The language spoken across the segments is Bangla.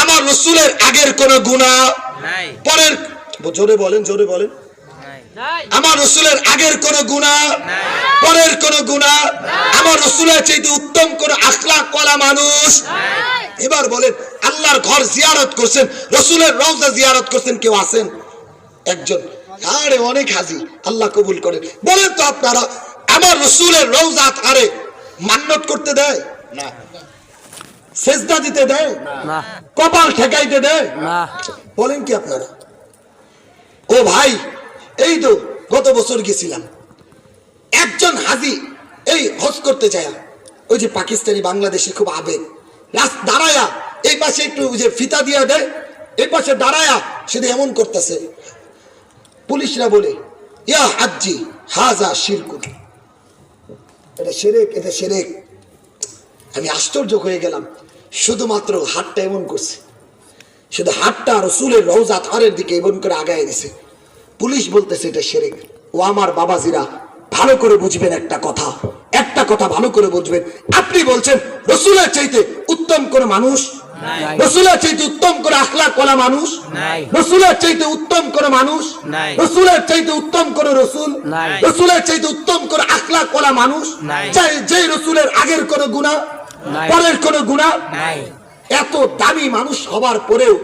আমার রাসূলের আগের কোন গুনাহ নাই, পরের জোরে বলেন আমার রাসূলের আগের কোন গুনাহ নাই, পরের কোন গুনাহ নাই, আমার রাসূলের চাইতে উত্তম কোন আখলাক ওয়ালা মানুষ নাই। এবার বলেন আল্লাহর ঘর জিয়ারত করছেন, রাসূলের রওজা জিয়ারত করছেন, কেউ আছেন? একজন? আরে অনেক হাজি, আল্লাহ কবুল করেন। বলেন তো আপনারা আমার রাসূলের রওজা আরে মান্নত করতে দেয় না, সেজদা দিতে দেয় না, কপাল ঠেকাইতে দেয় না? বলেন কি আপনারা? ও ভাই, এই তো গত বছর গেছিলাম, একজন হাজি এই হজ করতে যায়, ওই যে পাকিস্তানি বাংলাদেশে খুব আবেগ, দাঁড়ায়া এই পাশে একটু যে ফিতা দিয়ে দেয়, এই পাশে দাঁড়ায়া শুধু এমন করতেছে। পুলিশরা বলে ইয়া হাজ্জি হাজা শিরকুন, এটা শিরক, এটা শিরক। আমি আশ্চর্য হয়ে গেলাম, শুধুমাত্র হাতটা এমন করছে, শুধু হাতটা রাসূলের রওজা তারের দিকে এমন করে আগায় দিছে। পুলিশ বলতেছে এটা শিরক। ও আমার বাবাজিরা, ভালো করে বুঝবেন একটা কথা ভালো করে বুঝবেন। আপনি বলছেন রাসূলের চাইতে উত্তম কোন মানুষ নাই, রাসূলের চাইতে উত্তম কোন আখলাক ওয়ালা মানুষ নাই, রাসূলের চাইতে উত্তম কোন মানুষ নাই, রাসূলের চাইতে উত্তম কোন রাসূল নাই, রাসূলের চাইতে উত্তম কোন আখলাক ওয়ালা মানুষ নাই, যে রাসূলের আগের কোন গুনাহ নাই, পরের কোন গুনাহ নাই। এত দামি মানুষ হবার পরেও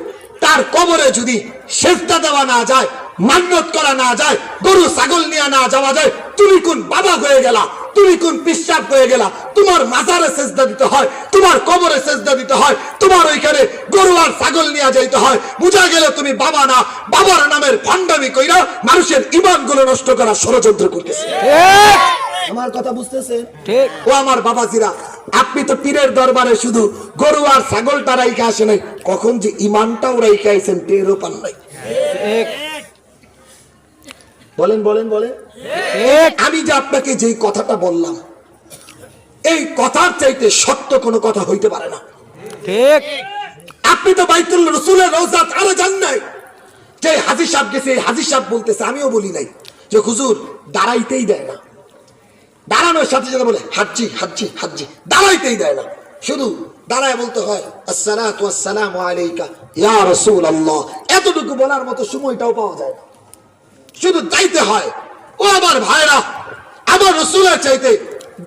তার কবরে যদি সেজদা দেওয়া না যায়, মান্নত করা না যায়, গরু ছাগল নিয়ে না যাওয়া যায়, তুমি কোন বাবা হয়ে গেলা, তুমি কোন পিশাব হয়ে গেলা? তোমার মাজারে সেজদা দিতে হয়, তোমার কবরে সেজদা দিতে হয়, তোমার ওইখানে গরু আর ছাগল নিয়ে যাইতে হয়। বুঝা গেল তুমি বাবা না, বাবার নামের ভণ্ডামি কইরা মানুষের ঈমান গুলো নষ্ট করার ষড়যন্ত্র করতেছে। আমার কথা বুঝতেছেন? ঠিক। ও আমার বাবাজিরা, আপনি তো পীরের দরবারে শুধু গরু আর ছাগলটা রাইখা আসে নাই, কখন যে ঈমানটাও রাইখা আইছেন টেরও পান নাই। বলেন আমি যে আপনাকে যে কথাটা বললাম, এই কথার চাইতে সত্য কোনো কথা হইতে পারে না। ঠিক। আপনি তো বাইতুল রাসূলের রওজা আরে জান নাই, যে হাজী সাহেব গেছে, হাজী সাহেব বলতেছে, আমিও বলি নাই, যে হুজুর দাঁড়াইতেই দেয় না, দাঁড়ানোর সাথে সাথে বলে হাজ্জি হাজ্জি হাজ্জি, দাঁড়াইতেই দেয় না, শুধু দাঁড়ায় বলতে হয় আসসালাতু ওয়াসসালামু আলাইকা ইয়া রাসূলুল্লাহ। এতটুকু বলার মতো সময়টাও পাওয়া যায় না, শুধু যাইতে হয়। ও আমার ভাইরা, আমার রাসূলের চাইতে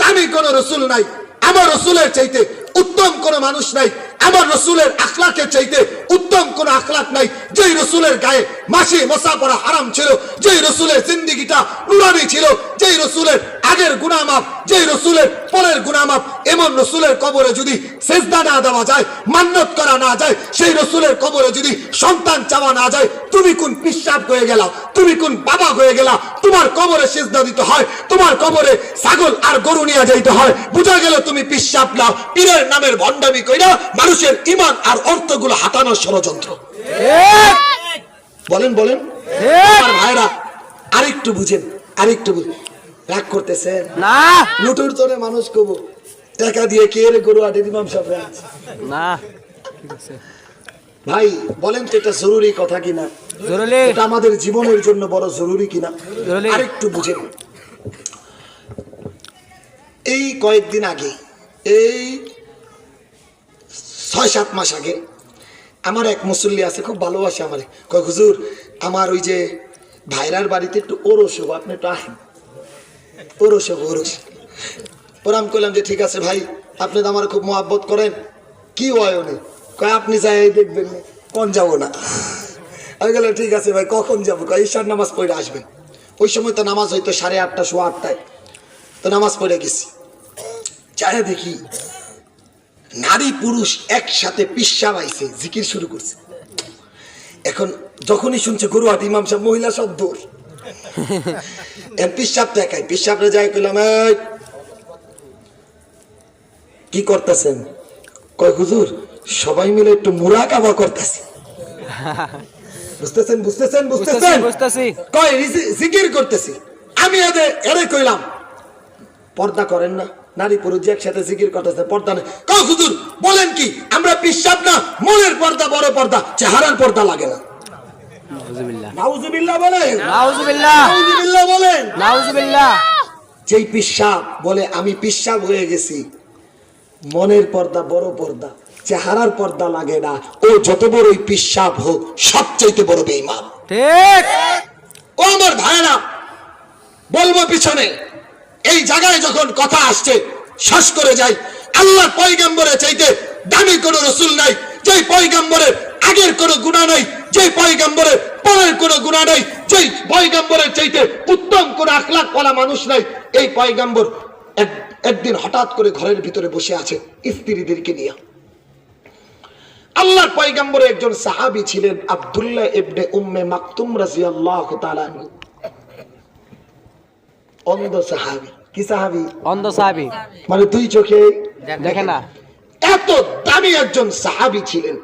দামি কোন রাসূল নাই, আমার রাসূলের চাইতে উত্তম কোন মানুষ নাই, আমার রাসূলের আখলাকের চাইতে উত্তম কোন আখলাক নাই। যেই রাসূলের গায়ে মাসি মোসা পরা হারাম ছিল, যেই রাসূলের জিন্দেগিটা নুরানি ছিল, যেই রাসূলের আগের গুনাহ মাফ, যেই রাসূলের পরের গুনাহ মাফ, এমন রাসূলের কবরে যদি সেজদা না দেওয়া যায়, মান্নত করা না যায়, সেই রাসূলের কবরে যদি সন্তান চাওয়া না যায়, তুমি কোন পিশাব হয়ে গেলা, তুমি কোন বাবা হয়ে গেলা? তোমার কবরে সেজদা দিতে হয়, তোমার কবরে ছাগল আর গরু নিয়ে যাইতে হয়। বুঝা গেল তুমি পিশাব না, পীরের নামের ভণ্ডামি কইরা মানুষের ঈমান আর অর্থগুলো হাতানোর ষড়যন্ত্র। বলেন আমার ভাইরা, আরেকটু বুঝেন। রাগ করতেছেন না? লুটুর তোরে মানুষ কব টাকা দিয়ে কে রে গরু আটে ইমাম সাহেব না। ভাই বলেন তো এটা জরুরি কথা কিনা? জরুরি। এটা আমাদের জীবনের জন্য বড় জরুরি কিনা? আরেকটু বুঝেন। এই কয়েকদিন আগে, এই 6-7 মাস আগে, আমার এক মুসল্লি আছে, খুব ভালোবাসে আমারে, কয় হুজুর আমার ওই যে ভাইরার বাড়িতে একটু ওরস হবো, আপনি একটু আসেন। ওরস ওরাম করলাম যে ঠিক আছে ভাই, আপনি তো আমার খুব মহাব্বত করেন, কি হয় উনি? কয় আপনি যাই দেখবেন, কোন যাবো না। আমি গেলাম ঠিক আছে ভাই, কখন যাবো? কয় ঈশার নামাজ পড়ে আসবেন। ওই সময় তো নামাজ হয়তো 8:30 সোয়া 8টায়, তো নামাজ পড়ে গেছি। চাই দেখি নারী পুরুষ একসাথে পিশাব আইছে, জিকির শুরু করছে। এখন যখনই শুনছে গরুহাট ইমাম সাহেব, মহিলা সব দূর, পিশাব দেখায়, পিশাবরে যাই কইলাম কি করতেছেন? কয় হুজুর সবাই মিলে একটু মুরাকাবা করতেছি। বুঝতেছেন? কয় জিকির করতেছি। আমি এরে কইলাম পর্দা করেন না, নারী পুরুষ একসাথে জিকির করতেছে, পর্দা নেই। কয় হুজুর বলেন কি, আমরা পিশাব না, মনের পর্দা বড় পর্দা, চেহারার পর্দা লাগে না। নাউজুবিল্লাহ বলেন, নাউজুবিল্লাহ বলেন, নাউজুবিল্লাহ। যেই পিশাব বলে আমি পিশাব হয়ে গেছি, মনের পর্দা বড় পর্দা, চেহারার পর্দা লাগে না, ও যত বড়ই পিশাব হোক সবচাইতে বড় বেঈমান। ঠিক। ও আমার ভাইরা, বলবো পিছনে এই জায়গায় যখন কথা আসছে শ্বাস করে যাই, আল্লাহর পয়গম্বরের চাইতে দামি কোনো রাসূল নাই, যেই পয়গম্বরের আগের কোনো গুনাহ নাই, যেই পয়গম্বরের পরের কোনো গুনাহ নাই, যেই পয়গম্বরের চাইতে উত্তম কোন আখলাক ওয়ালা মানুষ নাই। এই পয়গম্বর একদিন হঠাৎ করে ঘরের ভিতরে বসে আছে স্ত্রীদেরকে নিয়ে। আল্লাহর পয়গম্বরের একজন সাহাবী ছিলেন আব্দুল্লাহ ইবনে উম্মে মাকতুম রাদিয়াল্লাহু তাআলা আনহু। অন্ধ সাহাবী। কি সাহাবী? অন্ধ সাহাবী, মানে দুই চোখে দেখে না। এত দামি একজন সাহাবী ছিলেন,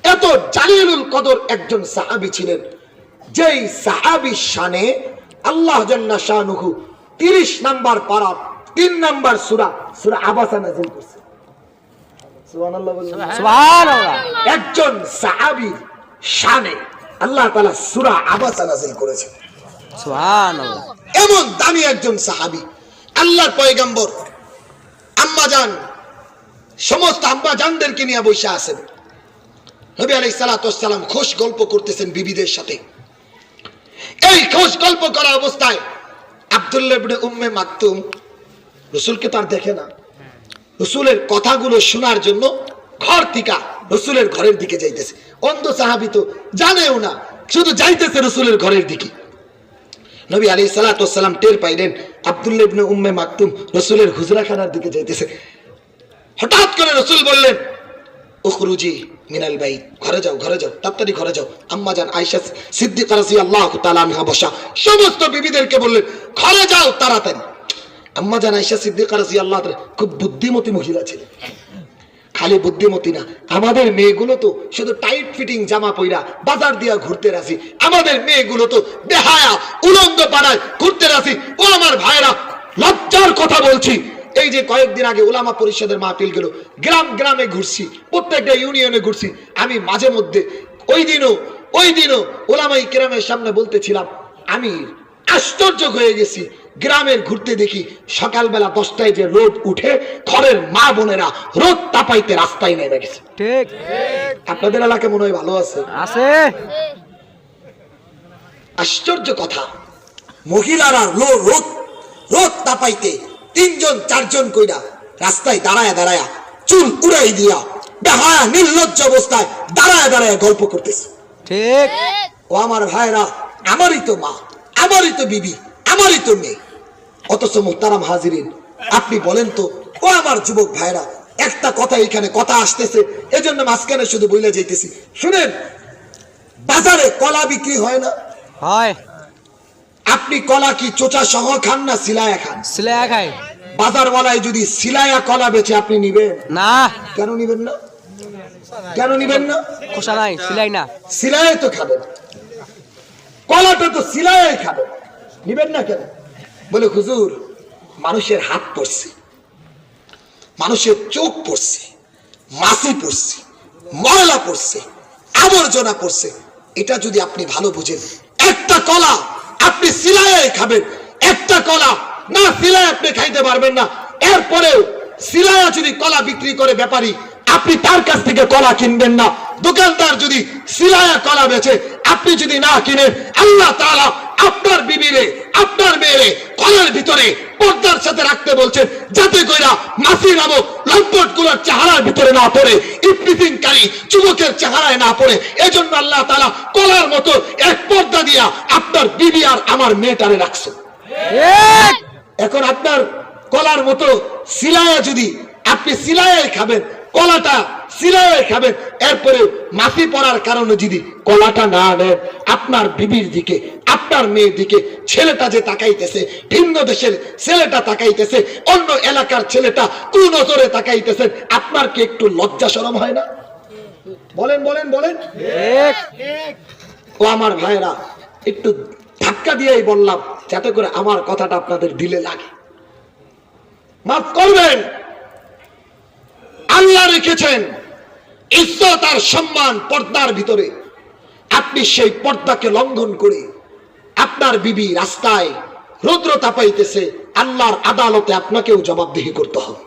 এত জালিলুল কদর একজন সাহাবী ছিলেন, যেই সাহাবীর শানে আল্লাহ জাল্লা শানুহু 30 নাম্বার পারা 3 নাম্বার সূরা সূরা আবাসা নাযিল করেছে। সুবহানাল্লাহ বলেন। সুবহানাল্লাহ। একজন সাহাবীর শানে আল্লাহ তাআলা সূরা আবাসা নাযিল করেছেন। সুবহানাল্লাহ। এমন দামি একজন সাহাবী, আল্লাহর পয়গম্বর আম্মা জান সমস্ত আম্মা জানদেরকে নিয়ে বসে আছেন। নবী আলাইহিস সালাতু ওয়াস সালাম খুশ গল্প করতেছেন বিবিদের সাথে। এই খুশ গল্প করা অবস্থায় আব্দুল্লাহ ইবনে উম্মে মাকতুম রাসূলকে তার দেখে না, রাসূলের কথাগুলো শোনার জন্য ঘর থেকে রাসূলের ঘরের দিকে যাইতেছে। অন্ধ সাহাবী তো জানেও না, শুধু যাইতেছে রাসূলের ঘরের দিকে। নবী আলাইহিস সালাতু ওয়াস সালাম টের পাইলেন আব্দুল্লাহ ইবনে উম্মে মাকতুম রাসূলের হুজরাখানার দিকে যাইতেছে। হঠাৎ করে রাসূল বললেন, উখরুজি মিনাল বাইত, ঘরে যাও, ঘরে যাও, তাড়াতাড়ি ঘরে যাও। আম্মা জান আয়েশা সিদ্দিকা রাদিয়াল্লাহু তাআলা আনহা বসা সমস্ত বিবিদেরকে বললেন, ঘরে যাও তাড়াতাড়ি। আম্মা জান আয়েশা সিদ্দিকা রাদিয়াল্লাহু তাআলা খুব বুদ্ধিমতী মহিলা ছিলেন। খালি বুদ্ধিমতী না, আমাদের মেয়েগুলো তো শুধু টাইট ফিটিং জামা পইরা বাজার দিয়া ঘুরতে রাজি, আমাদের মেয়েগুলো তো বেহায়া উলঙ্গ পাড়ায় ঘুরতে রাজি। ও আমার ভাইরা, লজ্জার কথা বলছি, এই যে কয়েকদিন আগে উলামা পরিষদের মাহফিল গেল, গ্রাম গ্রামে ঘুরছি, প্রত্যেকটা ইউনিয়নে ঘুরছি। আমি মাঝে মধ্যে ওই দিনও উলামায়ে কেরামের সামনে বলতেছিলাম, আমি আশ্চর্য হয়ে গেছি। গ্রামের ঘুরতে দেখি সকালবেলা 10টায় যে রোদ উঠে, ঘরের মা বোনেরা রোদ তাপাইতে রাস্তায় নেমে গেছে। ঠিক। আপনাদের এলাকা মনে হয় ভালো আছে? আছে। আশ্চর্য কথা, মহিলারা রোদ তাপাইতে 3জন 4জন কইরা রাস্তায় দাঁড়ায় দাঁড়ায় চুল উড়াই দিয়া বেহায়া নির্লজ্জ অবস্থায় দাঁড়ায় দাঁড়ায় গল্প করতেছে। ঠিক। ও আমার ভাইরা, আমারই তো মা, আমারই তো বিবি, আমারই তো মেয়ে। অথচ মুহতারাম হাজিরিন, আপনি বলেন তো, ও আমার যুবক ভাইরা, একটা কথা এখানে কথা আসতেছে, এজন্য মাঝখানে শুধু বইলে যাইতেছি। শুনেন, বাজারে কলা বিক্রি হয় না? হয়। আপনি কলা কি চোচা সহ খান না সিলায়া খান? সিলায়া খাই। বাজারওয়ালায় যদি সিলায়া কলা বেচে আপনি নিবেন না। কেন নিবেন না? কেন নিবেন না? খোসা নাই, সিলাই না। সিলায় তো খাবেন, কলাটা তো সিলায় খাবেন, নিবেন না কেন? বলে হুজুর, মানুষের হাত পড়ছে, মানুষের চোখ পড়ছে, মাছি পড়ছে, ময়লা পড়ছে, আবর্জনা পড়ছে, এটা যদি আপনি ভালো বুঝেন, একটা কলা আপনি সিলায় খাবেন, একটা কলা না সিলায় আপনি খাইতে পারবেন না। এরপরেও সিলায়া যদি কলা বিক্রি করে ব্যাপারী, আপনি তার কাছ থেকে কলা কিনবেন না। দোকানদার যদি সিলায়া কলা বেচে, আপনি যদি না কিনেন, আল্লাহ তাআলা আপনার বিবিরে, আপনার মেয়েরে কলার ভিতরে পর্দার সাথে রাখতে বলছেন, যাতে কইরা মাছি নামক লম্পট গুলোর চেহারার ভিতরে না পড়ে, ইফতিজিংকারী যুবকের চেহারায় না পড়ে। এজন্য আল্লাহ তাআলা কলার মতো এক পর্দা দিয়া আপনার বিবি আর আমার মেয়েটারে রাখছেন। এখন আপনার কলার মতো সিলায়া যদি আপনি সিলায় খাবেন, কলাটা সিলায় খাবেন, এরপরে মাছি পড়ার কারণে যদি কলাটা না নেন, আপনার বিবির দিকে, আপনার মেয়ের দিকে ছেলেটা যে তাকাইতেছে, ভিন্ন দেশের ছেলেটা তাকাইতেছে, অন্য এলাকার ছেলেটা কুনজরে তাকাইতেছে, আপনার কি একটু লজ্জা শরম হয় না? বলেন বলেন বলেন। ও আমার ভাইরা, একটু ধাক্কা দিয়েই বললাম যাতে করে আমার কথাটা আপনাদের দিলে লাগে। মাফ করবেন, আল্লাহ রেখেছেন ইজ্জত আর সম্মান পর্দার ভিতরে। আপনি সেই পর্দাকে লঙ্ঘন করে আপনার বিবি রাস্তায় রৌদ্র তাপাইতেছে, আল্লাহর আদালতে আপনাকেও জবাবদিহি করতে হবে।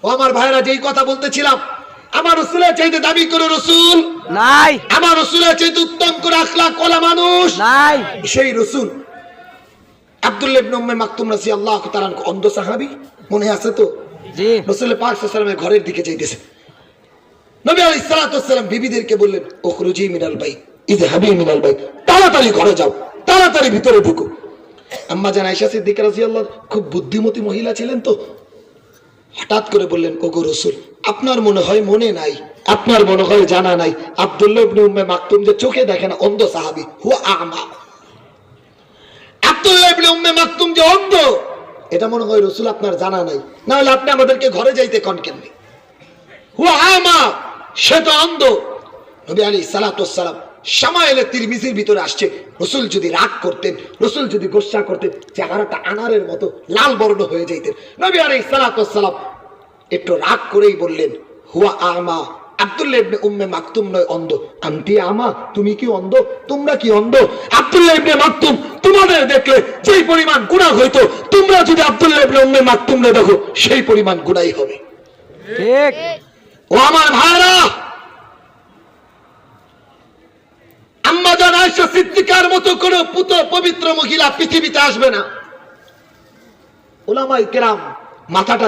ও আমার ভাইরা, যেই কথা বলতেছিলাম, আমার রসুলের চাইতে দাবি করে রসুল নাই আমার রসুলের চাইতে উত্তম করে আখলাক ওয়ালা মানুষ নাই সেই রসুল আব্দুল্লাহ ইবনে উম্মে মাকতুম রাদিয়াল্লাহু তাআলা অন্ধ সাহাবী মনে আছে তো জি রাসূল পাক সাল্লাল্লাহু আলাইহি ওয়াসাল্লামের ঘরের দিকে যাইতেছে নবী আলাইহিস সালাতু ওয়াসসালাম বিবিদেরকে বললেন উখরুজি মিনাল বাইত ইযহাবি মিনাল বাইত তাড়াতাড়ি ঘরে যাও তাড়াতাড়ি ভিতরে ঢুকো আম্মা জান আয়েশা সিদ্দিকা রাদিয়াল্লাহু খুব বুদ্ধিমতী মহিলা ছিলেন তো হঠাৎ করে বললেন ওগো রাসূল আপনার মনে হয় মনে নাই আপনার মনে হয় জানা নাই আব্দুল্লাহ ইবনে উম্মে মাকতুম যে চোখে দেখে না অন্ধ সাহাবী হুয়া আমা আব্দুল্লাহ ইবনে উম্মে মাকতুম যে অন্ধ এটা মনে হয় রাসূল আপনার জানা নাই না হলে আপনি আমাদেরকে ঘরে যাইতে কোন কেমনে হুয়া আমা সে তো অন্ধ নবী আলাইহিস সালাতু ওয়াসসালাম শামায়েলে তিরমিজির ভিতরে আসছে রাসূল যদি রাগ করতেন রাসূল যদি গোসা করতেন চেহারাটা আনারের মতো লাল বর্ণ হয়ে যাইতেন নবী আলাইহিস সালাতু ওয়াসসালাম একটু রাগ করেই বললেন হুয়া আমা আব্দুল্লাহ ইবনে উম্মে মাকতুম নয় অন্ধ আনতি আমা তুমি কি অন্ধ তোমরা কি অন্ধ আব্দুল্লাহ ইবনে মাকতুম তোমাদের দেখলে যেই পরিমাণ গুনাহ হইতো তোমরা যদি আব্দুল্লাহ ইবনে উম্মে মাকতুমরে দেখো সেই পরিমাণ গুনাহই হবে ঠিক ও আমার ভাইরা আম্মা জান আয়েশা সিদ্দিকার মতো কোনো পুত পবিত্র মহিলা পৃথিবীতে আসবে না উলামায়ে কেরাম মাথাটা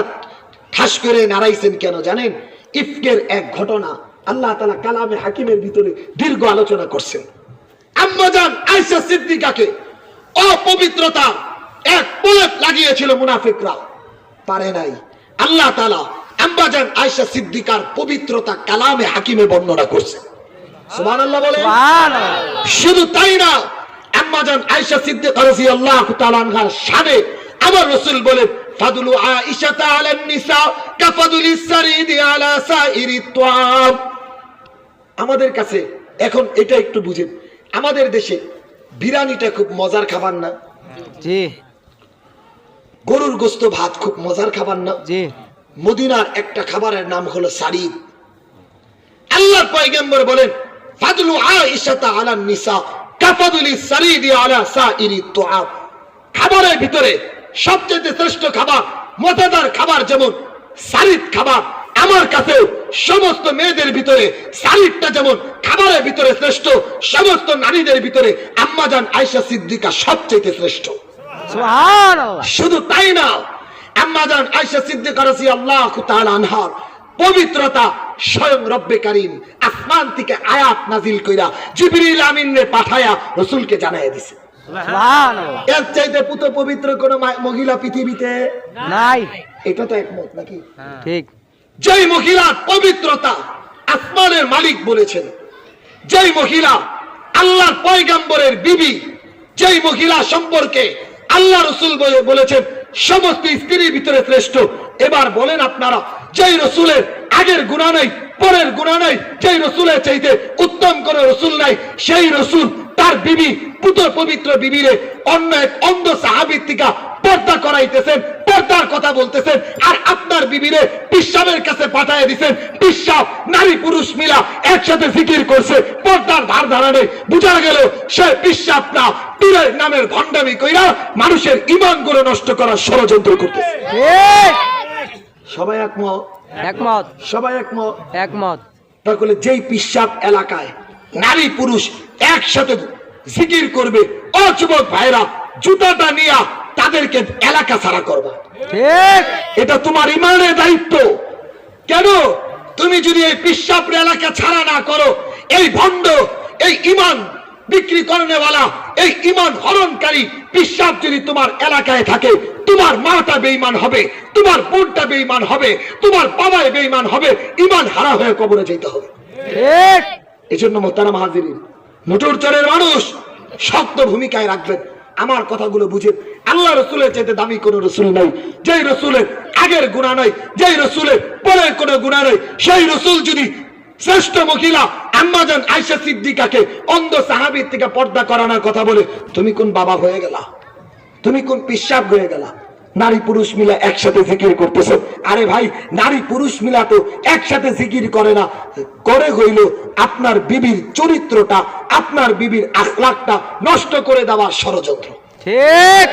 ঠাস করে নাড়াইছেন কেন জানেন ইফকের এক ঘটনা আল্লাহ তাআলা কালামে হাকিমের ভিতরে দীর্ঘ আলোচনা করছেন আম্মা জান আয়েশা সিদ্দিকাকে অপবিত্রতা এক প্রলেপ লাগিয়েছিল মুনাফিকরা পারে নাই আল্লাহ তাআলা আম্মা জান আয়েশা সিদ্দিকার পবিত্রতা কালামে হাকিমে বর্ণনা করছেন সুবহানাল্লাহ বলেন সুবহানাল্লাহ শুধু তাই না আম্মা জান আয়েশা সিদ্দিকা রাদিয়াল্লাহু তাআলা আনহার শানে আমার রাসূল বলেন ফাদলু আয়েশা আলান নিসা কাফাদুলিস সারিদি আলা সাইরিত তুআম আমাদের কাছে এখন এটা একটু বুঝেন আমাদের দেশে বিরিয়ানিটা খুব মজার খাবার না জি গরুর গোশত ভাত খুব মজার খাবার না জি মদিনার একটা খাবারের নাম হলো সারিদ আল্লাহর পয়গম্বর বলেন ফাদলু আয়েশা আলান নিসা কাফাদুলিস সারিদি আলা সাইরিত তুআম খাবারের ভিতরে সবচেয়ে শ্রেষ্ঠ খাবার মজাদার খাবার যেমন সারিদ খাবার আমার কাছে সমস্ত মেয়েদের ভিতরে সারিদটা যেমন খাবারের ভিতরে শ্রেষ্ঠ সমস্ত নারীদের ভিতরে আম্মা জান আয়েশা সিদ্দিকা সবচেয়ে শ্রেষ্ঠ সুবহানাল্লাহ শুধু তাই না আম্মা জান আয়েশা সিদ্দিকা রাদিয়াল্লাহু তাআলা আনহার পবিত্রতা স্বয়ং রব্বে কারীম আসমান থেকে আয়াত নাজিল কইরা জিবরিল আমিনরে পাঠায়া রাসূলকে জানায়া দিয়েছে সুবহানাল্লাহ এর চাইতে পুত পবিত্র কোন মহিলা পৃথিবীতে নাই এটা তো একমত নাকি ঠিক যেই মহিলার পবিত্রতা আসমানের মালিক বলেছেন যেই মহিলা আল্লাহর পয়গম্বরের বিবি যেই মহিলা সম্পর্কে আল্লাহ রাসূল বলেছেন সমস্ত স্ত্রীর ভিতরে শ্রেষ্ঠ এবার বলেন আপনারা যেই রাসূলের আগের গুনাহ নাই পরের গুনাহ নাই যেই রাসূলের চাইতে উত্তম কোন রাসূল নাই সেই রাসূল তার বিবি পুত পবিত্র বিবিরে অন্য এক অন্ধ সাহাবীর থেকে পর্দা করাইতেছেন পর্দার কথা বলতেছেন আর আপনার বিবিরে পিশাবের কাছে পাঠিয়ে দিবেন পিশাব নারী পুরুষ মিলা একসাথে জিকির করছে পর্দার ধার ধারা নেই বুঝা গেল সে পিশাব না পীরের নামের ভণ্ডামি কইরা মানুষের ঈমান গুলো নষ্ট করার ষড়যন্ত্র করতেছে ঠিক সবাই একমত একমত সবাই একমত একমত তাহলে যেই পিশাব এলাকায় নারী পুরুষ একসাথে জিকির করবে ও যুবক ভাইরা জুতাটা নিয়া তাদেরকে এলাকা ছাড়া করবা ঠিক এটা তোমার ইমানের দায়িত্ব কেন তুমি যদি এই পিশাব এলাকা ছাড়া না করো এই ভণ্ড এই ইমান বিক্রি করনেওয়ালা এই ইমান হরণকারী পিশাব যদি তোমার এলাকায় থাকে তোমার মাটা বেঈমান হবে তোমার বোনটা বেঈমান হবে তোমার বাবাই বেঈমান হবে ইমান হারা হয়ে কবরে যেতে হবে ঠিক এজন্য মোহতারাম হাজিরিন মোটর চরের মানুষ শক্ত ভূমিকায় রাখবেন আমার কথাগুলো বুঝেন আল্লাহ রাসূলের চাইতে দামি কোন রাসূল নাই যেই রাসূলের আগের গুনাহ নাই যেই রাসূলের পরের কোন গুনাহ নাই সেই রাসূল যদি শ্রেষ্ঠ মহিলা আম্মা জান আয়েশা সিদ্দিকাকে অন্ধ সাহাবীর থেকে পর্দা করানোর কথা বলে তুমি কোন বাবা হয়ে গেলা তুমি কোন পিশাব হয়ে গেলা নারী পুরুষ মিলা একসাথে জিকির করতেছ আরে ভাই নারী পুরুষ মিলা তো একসাথে জিকির করে না করে হইল আপনার বিবির চরিত্রটা আপনার বিবির আখলাকটা নষ্ট করে দেওয়ার ষড়যন্ত্র ঠিক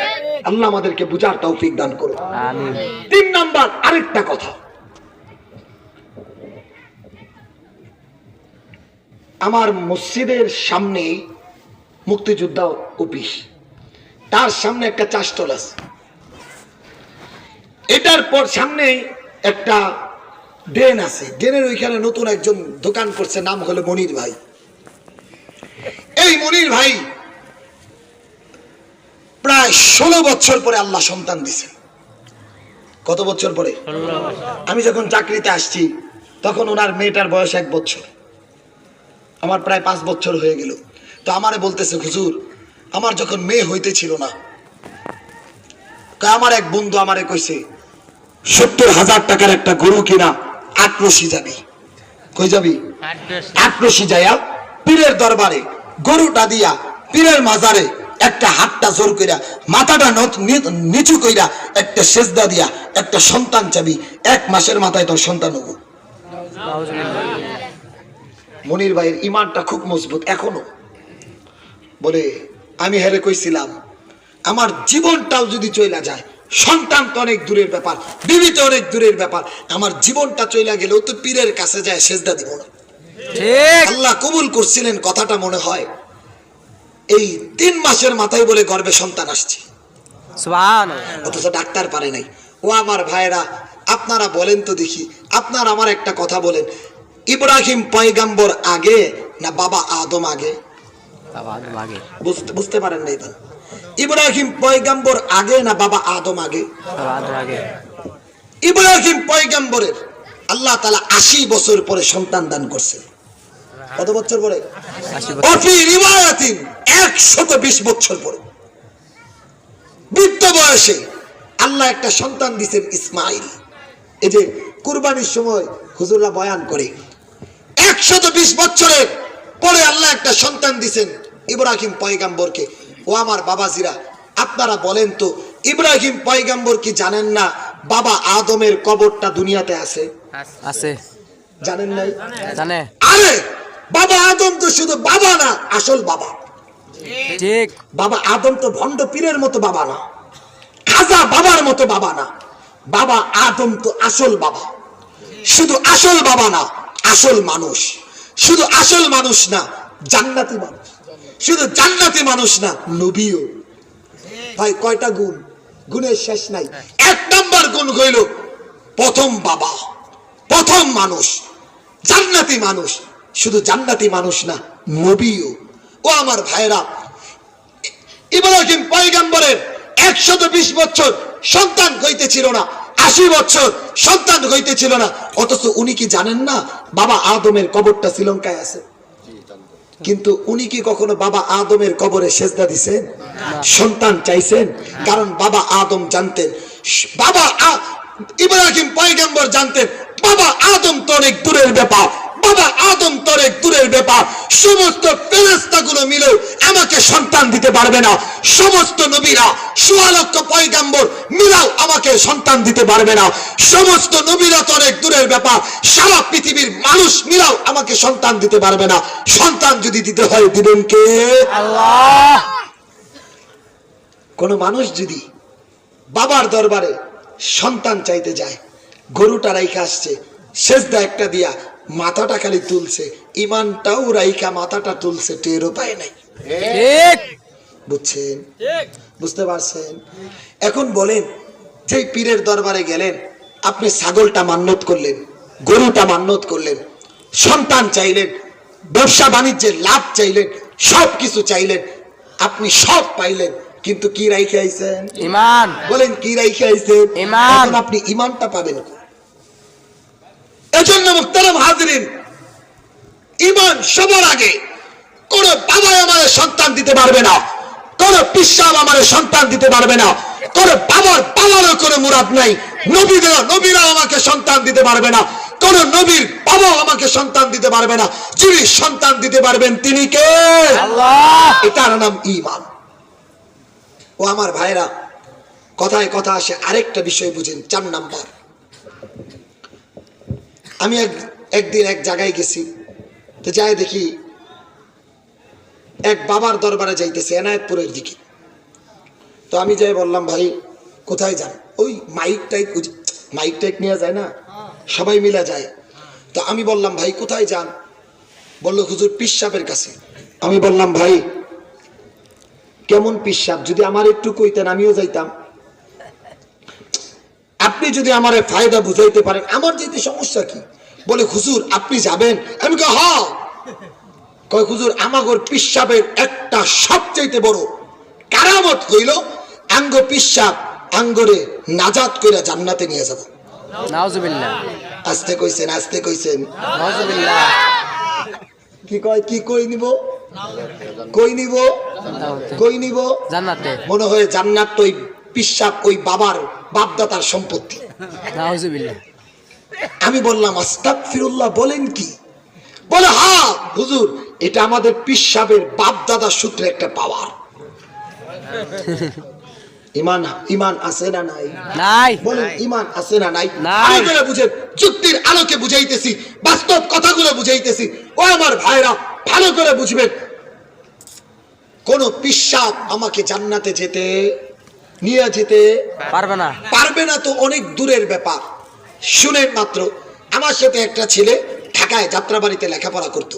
আল্লাহ আমাদেরকে বুঝার তৌফিক দান করুন আমিন 3 নাম্বার আরেকটা কথা আমার মসজিদের সামনে মুক্তিযোদ্ধা অফিস, তার সামনে একটা চা স্টল আছে, এটার পর সামনে একটা ড্রেন আছে, ড্রেনের ওইখানে নতুন একজন দোকান করছে, নাম হলো মনির ভাই। এই মনির ভাই প্রায় 16 বছর পরে আল্লাহ সন্তান দিছে। কত বছর পরে? আমি যখন চাকরিতে আসছি তখন ওনার মেয়েটার বয়স 1 বছর, আমার প্রায় 5 বছর হয়ে গেল। তো আমারে বলতেছে, হুজুর আমার যখন মেয়ে হইতে ছিল না, আমার এক বন্ধু আমারে কইছে 70,000 টাকার একটা গরু কিনা আটরশি যাবি। কই যাবি? আটরশি যাইয়া পীরের দরবারে গরুটা দিয়া পীরের মাজারে একটা হাতটা জোর কইরা মাথাটা নিচু কইরা একটা সেজদা দিয়া একটা সন্তান চাবি, 1 মাসের মাথায় তোর সন্তান হবো। মনির ভাইয়ের ইমানটা খুব মজবুত এখনো। বলে আমি হেরে কইছিলাম আমার জীবনটাও যদি চইলা যায়, সন্তান তো অনেক দূরের ব্যাপার, বিবি তো অনেক দূরের ব্যাপার, আমার জীবনটা চইলা গেলেও তো পীরের কাছে যায় সেজদা দিব না। আল্লাহ কবুল করছিলেন, কথাটা মনে হয় এই 3 মাসের মাথায় বলে গর্ভে সন্তান আসছে, অথচ ডাক্তার পারে নাই। ও আমার ভাইরা, আপনারা বলেন তো দেখি, আপনারা আমার একটা কথা বলেন, ইব্রাহিম পয়গাম্বর আগে না বাবা আদম আগে? বুঝতে পারেন নাই? ইব্রাহিম পয়গাম্বর আগে না বাবা আদম আগে? ইব্রাহিম পয়গাম্বরের আল্লাহ তাআলা 80 বছর পরে সন্তান দান করছে। কত বছর পরে? 120 বছর পরে বৃদ্ধ বয়সে আল্লাহ একটা সন্তান দিচ্ছেন, ইসমাইল। এই যে কুরবানির সময় হুজুররা বয়ান করে, 120 বছরের পরে আল্লাহ একটা সন্তান দিচ্ছেন ইব্রাহিম পয়গাম্বরকে। ও আমার বাবাজিরা, আপনারা বলেন তো, ইব্রাহিম পয়গাম্বর কি জানেন না বাবা আদমের কবরটা দুনিয়াতে আছে? আছে। জানেন নাই? জানে। আরে বাবা আদম তো শুধু বাবা না, আসল বাবা। ঠিক। বাবা আদম তো ভণ্ড পীরের মতো বাবা না, খাজা বাবার মতো বাবা না। বাবা আদম তো আসল বাবা, শুধু আসল বাবা না, আসল মানুষ। শুধু আসল মানুষ না, জান্নাতি মানুষ। শুধু জান্নাতি মানুষ না, নবীও। ভাই কয়টা গুণ, গুণের শেষ নাই। 1 নাম্বার গুণ হইল প্রথম বাবা, প্রথম মানুষ, জান্নাতি মানুষ। শুধু জান্নাতি মানুষ না, নবীও। ও আমার ভাইরা, ইব্রাহিম পয়গম্বরের 120 বছর সন্তান হইতেছিল না, 80 বছর সন্তান হইতেছিল না, অথচ উনি কি জানেন না বাবা আদমের কবরটা শ্রীলঙ্কায় আছে? কিন্তু উনি কি কখনো বাবা আদমের কবরে সেজদা দিছেন? সন্তান চাইছেন? কারণ বাবা আদম জানতেন, বাবা ইব্রাহিম পয়গম্বর জানতেন বাবা আদম তো অনেক দূরের ব্যাপার, বাবা আদম তো অনেক দূরের ব্যাপার। সমস্ত ফেরেশতাগুলো মিলেও আমাকে সন্তান দিতে পারবে না, সমস্ত নবীরা 16 লক্ষ পয়গম্বর মিলাও আমাকে সন্তান দিতে পারবে না, সমস্ত নবীরা তো অনেক দূরের ব্যাপার, সারা পৃথিবীর মানুষ মিলাও আমাকে সন্তান দিতে পারবে না। সন্তান যদি দিতে হয় দিবেন কে? আল্লাহ। কোন মানুষ যদি বাবার দরবারে সন্তান চাইতে যায়, গরুটা রাইখা আসছে, সেজদা একটা দিয়া মাথাটা খালি তুলছে, ইমানটাও রাইখা মাথাটা তুলছে, টেরও পায় নাই। ঠিক। বুঝছেন? বুঝতে পারছেন? এখন বলেন, যে পীরের দরবারে গেলেন, আপনি ছাগলটা মান্নত করলেন, গরুটা মান্নত করলেন, সন্তান চাইলেন, ব্যবসা বাণিজ্যের লাভ চাইলেন, সবকিছু চাইলেন, আপনি সব পাইলেন, কিন্তু কি রাইখে আইছেন? ঈমান। বলেন কি রাইখে আইছেন? ঈমান। আপনি ঈমানটা পাবেন। এজন্য মুহতারাম হাজিরিন, ঈমান সবার আগে। কোন বাবা আমাদের সন্তান দিতে পারবে না, কোন পিসাব আমাদের সন্তান দিতে পারবে না, কোন বাবারও কোনো মুরাদ নাই, নবীরা আমাকে সন্তান দিতে পারবে না, কোন নবীর বাবা আমাকে সন্তান দিতে পারবে না। যিনি সন্তান দিতে পারবেন তিনি কে? আল্লাহ। এটার নাম ঈমান। ও আমার ভাইরা, কথায় কথা আসে, আরেকটা বিষয় বুঝেন। 4 নাম্বার, আমি একদিন এক জায়গায় গেছি, তো যাই দেখি এক বাবার দরবারে যাইতেছে এনায়েতপুরের দিকে। তো আমি যাই বললাম, ভাই কোথায় যান? ওই মাইক টাইক নিয়ে যায় না, সবাই মিলে যায়। তো আমি বললাম, ভাই কোথায় যান? বললো হুজুর পিসাবের কাছে। আমি বললাম ভাই কেমন পিসাব, যদি আমার একটু কইতেন আমিও যাইতাম। আপনি যদি আমার ফায়দা বুঝাইতে পারেন, আমার যেতে সমস্যা কি? বলে হুজুর আপনি যাবেন? আমি কই হ্যাঁ। কয় হুজুর আমাগর পিসাবের একটা সবচাইতে বড় কারামত হইল আঙ্গ পিসাব আঙ্গরে নাজাত কইরা জান্নাতে নিয়ে যাব। নাউজুবিল্লাহ। আস্তে কইছেন, আস্তে কইছেন। নাউজুবিল্লাহ। কি কয়, কি কই নিব, কই নিব, কই নিব? জান্নাতে। মনে হয় জান্নাত তো ওই পিসাব ওই বাবার বাপদাতার সম্পত্তি। নাউজুবিল্লাহ। আমি বললাম আস্তাগফিরুল্লাহ, বলেন কি? বলে হ্যাঁ হুজুর এটা আমাদের পিসাবের বাপ দাদার সূত্রে একটা পাওয়ার। ইমান, ইমান আছে না নাই? নাই। বলেন ইমান আছে না নাই? নাই। ভালো করে বুঝেন, যুক্তির আলোকে বুঝাইতেছি, বাস্তব কথাগুলো বুঝাইতেছি। ও আমার ভাইরা ভালো করে বুঝবেন, কোন পিসাব আমাকে জান্নাতে যেতে নিয়ে যেতে পারবে না, পারবে না তো অনেক দূরের ব্যাপার। শুনেন মাত্র, আমার সাথে একটা ছেলে ঢাকায় যাত্রাবাড়িতে লেখাপড়া করত।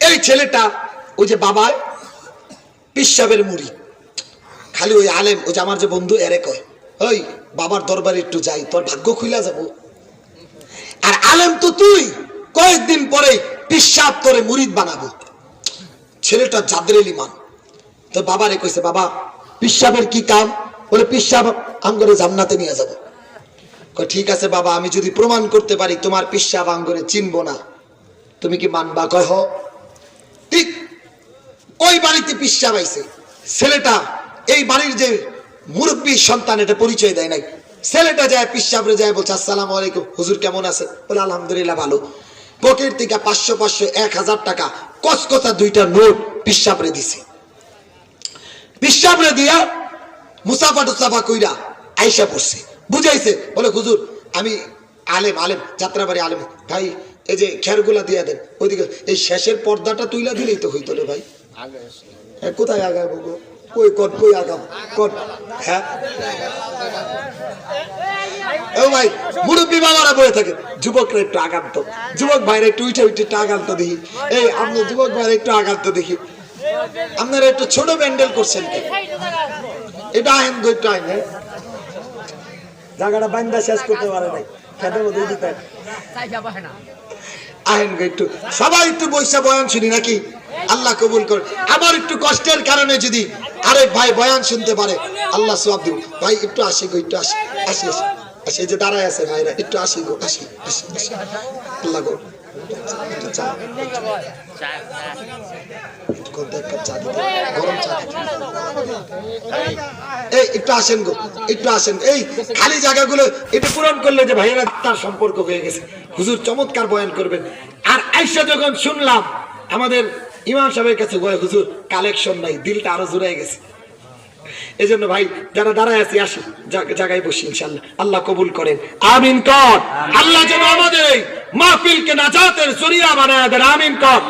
এই ছেলেটা ওই যে বাবায় পিসাবের মুড়ি, খালি ওই আলেম, ওই যে আমার যে বন্ধু এরে কয় ওই বাবার দরবারে একটু যাই, তোর ভাগ্য খুইলা যাব। আর আলেম তো তুই, কয়েকদিন পরে পিসাব তোরে মুরিদ বানাবো। ছেলেটা জাদরেল ইমান। তো বাবারে কইছে বাবা পিসাবের কি কাম? বলে পিসাব আঙ্গরে জান্নাতে নিয়ে যাব। কয় ঠিক আছে বাবা, আমি যদি প্রমাণ করতে পারি তোমার পিসাব আঙ্গরে চিনবো না, তুমি কি মানবা? কয় হ। ঠিক ওই বাড়িতে পিসাব আইছে। ছেলেটা এই বাড়ির যে মুরব্বী সন্তান, এটা পরিচয় দেয় নাই। ছেলেটা যায় পিসাবরে যায় বলছে আসসালামু আলাইকুম হুজুর কেমন আছে? বলে আলহামদুলিল্লাহ ভালো। পকেট থেকে 500 1000 টাকা কসকসা 2টা নোট পিসাবরে দিছে। পিসাবরে দিয়া মুসাফা টুসাফা কইরা আইসা পড়ছে, বুঝাইছে। বলে হুজুর আমি আলেম, আলেম যাত্রাবাড়ি আলেম, ভাই এই যে খেরগুলা দিয়া দেন ওইদিকে, এই শেষের পর্দাটা তুইলা দিলেই তো হইতো রে ভাই। কোথায় আগাম কই কর, কই আগাম কর। হ্যাঁ ও ভাই মুরব্বী বাবারা বলে থাকে যুবকরা একটু আগাম তো, যুবক ভাইরা একটু উঠে উঠে একটু আগাম তো দেখি। এই আপনি যুবক ভাইরা একটু আগাম তো দেখি। আপনারা একটু ছোট ব্যান্ডেল করছেন কি? এটা আইন গো, একটু আইন। জায়গাটা বান্দা শেষ করতে পারে নাই, খেতে মধ্যে দিতে আইন গো। একটু সবাই একটু বৈশা বয়ান শুনি নাকি? আল্লাহ কবুল করে। আমার একটু কষ্টের কারণে যদি আরেক ভাই বয়ান শুনতে পারে আল্লাহ সওয়াব দিব। ভাই একটু আসি গো, একটু আসি, আসি আসি আসি, এই যে দাঁড়ায় আছে ভাইরা একটু আসি গো, আসি আসি আসি। আল্লাহ গো একটু চা, গরম চা, এই একটু আসেন গো, একটু আসেন। এই খালি জায়গাগুলো একটু পূরণ করলে যে ভাইয়েরা তার সম্পর্ক হয়ে গেছে। হুজুর চমৎকার বয়ান করবেন। আর আইসা যখন শুনলাম আমাদের ইমাম সাহেবের কাছে হুজুর কালেকশন নাই, দিলটা আরো জোড়াই গেছে। এই জন্য ভাই যারা দাঁড়ায় আছি আসি জায়গায় বসি ইনশাল্লাহ। আল্লাহ কবুল করেন, আমিন কর। আল্লাহ যেন আমাদের এই মাহফিলকে নাজাতের জরিয়া বানায় দেন, আমিন কর।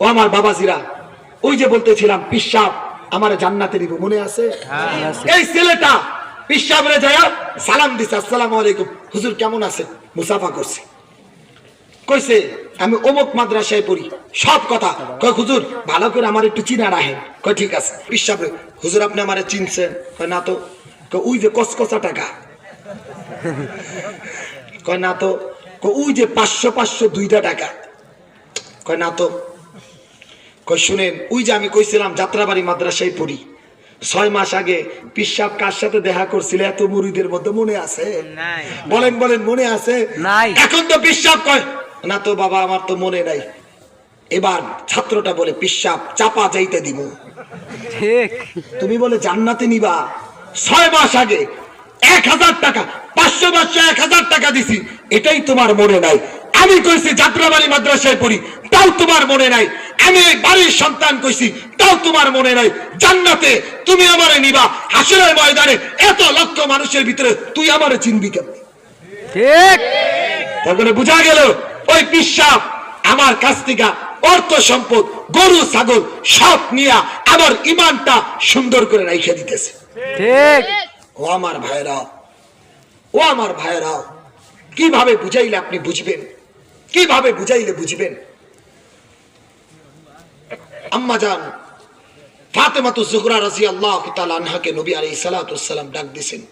ও আমার বাবাজিরা, ওই যে বলতেছিলাম পিসাব আমার জান্নাতে নিব, মনে আছে? এই ছেলেটা পিসাবরে যায় সালাম দিছে আসসালামু আলাইকুম হুজুর কেমন আছে, মুসাফা করছে। কইছে আমি অমুক মাদ্রাসায় পড়ি, সব কথা কয় হুজুর ভালো করে আমার একটু চিনা রাখেন। কয় ঠিক আছে। পিসাবরে হুজুর আপনি আমারে চিনছেন? কয় না তো। কয় ওই যে কসকসা টাকা। কয় না তো। কয় ওই যে 500 2টা টাকা। কয় না তো। কয় শুনেন ওই যে আমি কইছিলাম যাত্রাবাড়ি মাদ্রাসায় পড়ি, 6 মাস আগে পিসাব কার সাথে দেখা করছিল এত মুরিদের মধ্যে, মনে আছে? বলেন বলেন মনে আছে? নাই। এখন তো পিসাব কয় না তো বাবা আমার তো মনে নাই। এবার ছাত্রটা বলে পিসাব চাপা যাইতে দিব। ঠিক। তুমি বলে জান্নাতে নিবা, 6 মাস আগে 1000 টাকা 500 1000 টাকা দিছি, এটাই তোমার মনে নাই। আমি কইছি যাত্রাবাড়ি মাদ্রাসায় পড়ি, তাও তোমার মনে নাই। আমি বাড়ির সন্তান কইছি, তাও তোমার মনে নাই। জান্নাতে তুমি আমারে নিবা, হাসরের ময়দানে এত লক্ষ মানুষের ভিতরে তুই আমারে চিনবি কেমনে? ঠিক। তারপরে বোঝা গেল ওই পিসাব আমার কাছ থেকে অর্থ সম্পদ গরু ছাগল সব নিয়ে আমার ইমানটা সুন্দর করে রাইখে দিতেছে। ঠিক। ও আমার ভাইরা, ও আমার ভাইরা, কিভাবে বুঝাইলে আপনি বুঝবেন? কিভাবে বুঝাইলে বুঝবেন? আম্মা জান ফাতেমাতুজ জোহরা রাদিয়াল্লাহু তাআলা আনহাকে নবী আলাইহিস সালাতু ওয়াস সালাম ডাক দিয়েছেন।